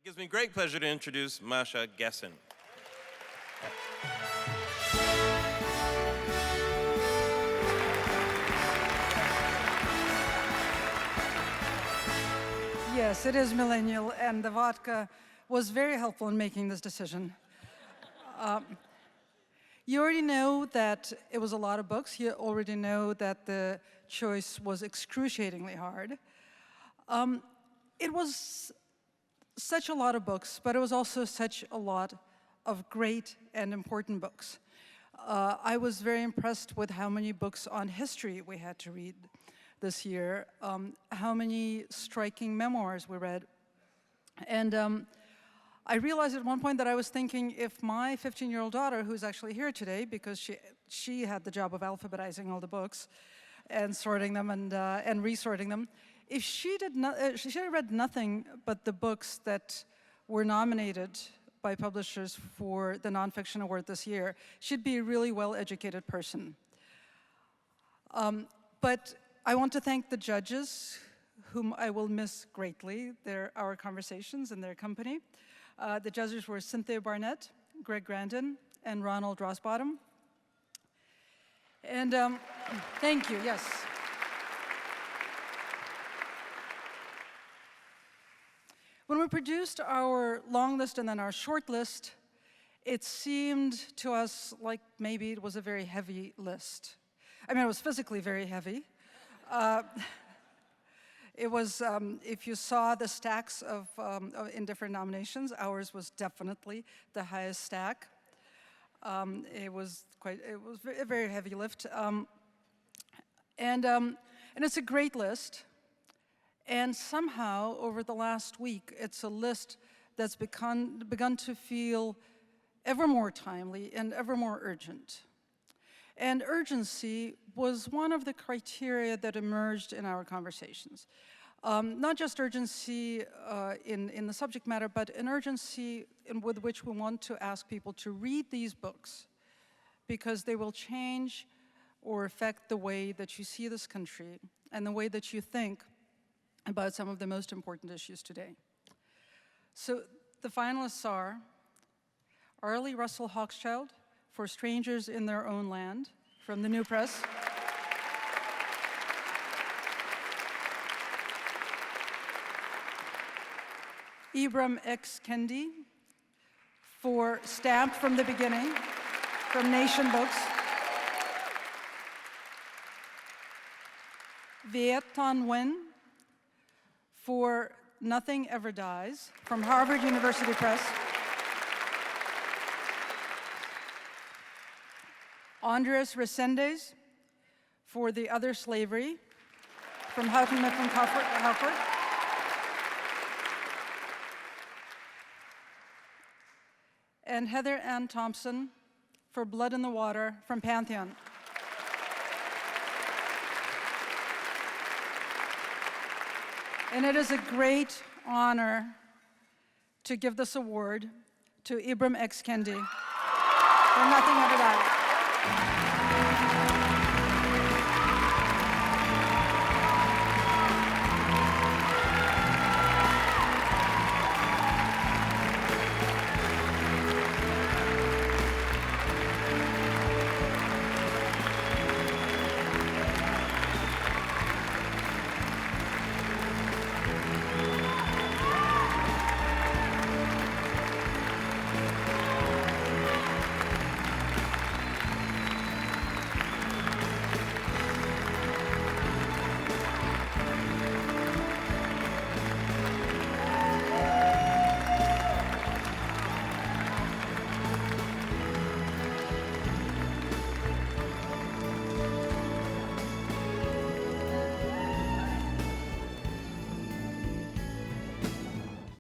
It gives me great pleasure to introduce Masha Gessen. Yes, it is millennial, and the vodka was very helpful in making this decision. You already know that it was a lot of books. You already know that the choice was excruciatingly hard. It was such a lot of books, but it was also such a lot of great and important books. I was very impressed with how many books on history we had to read this year, how many striking memoirs we read. And I realized at one point that I was thinking, if my 15-year-old daughter, who's actually here today because she had the job of alphabetizing all the books and sorting them and resorting them, if she had read nothing but the books that were nominated by publishers for the Nonfiction Award this year, she'd be a really well-educated person. But I want to thank the judges, whom I will miss greatly. They're our conversations and their company. The judges were Cynthia Barnett, Greg Grandin, and Ronald Rosbottom. And thank you, yes. When we produced our long list and then our short list, it seemed to us like maybe it was a very heavy list. I mean, it was physically very heavy. It was, if you saw the stacks in different nominations, ours was definitely the highest stack. It was a very heavy lift. And it's a great list. And somehow, over the last week, it's a list that's begun to feel ever more timely and ever more urgent. And urgency was one of the criteria that emerged in our conversations. Not just urgency in the subject matter, but an urgency with which we want to ask people to read these books because they will change or affect the way that you see this country and the way that you think about some of the most important issues today. So the finalists are Arlie Russell Hochschild for Strangers in Their Own Land from the New Press. Ibram X. Kendi for Stamped from the Beginning from Nation Books. Viet Thanh Nguyen for Nothing Ever Dies from Harvard University Press. Andres Resendes for The Other Slavery from Houghton Mifflin Harcourt. And Heather Ann Thompson for Blood in the Water from Pantheon. And it is a great honor to give this award to Ibram X. Kendi for Nothing Ever Dies.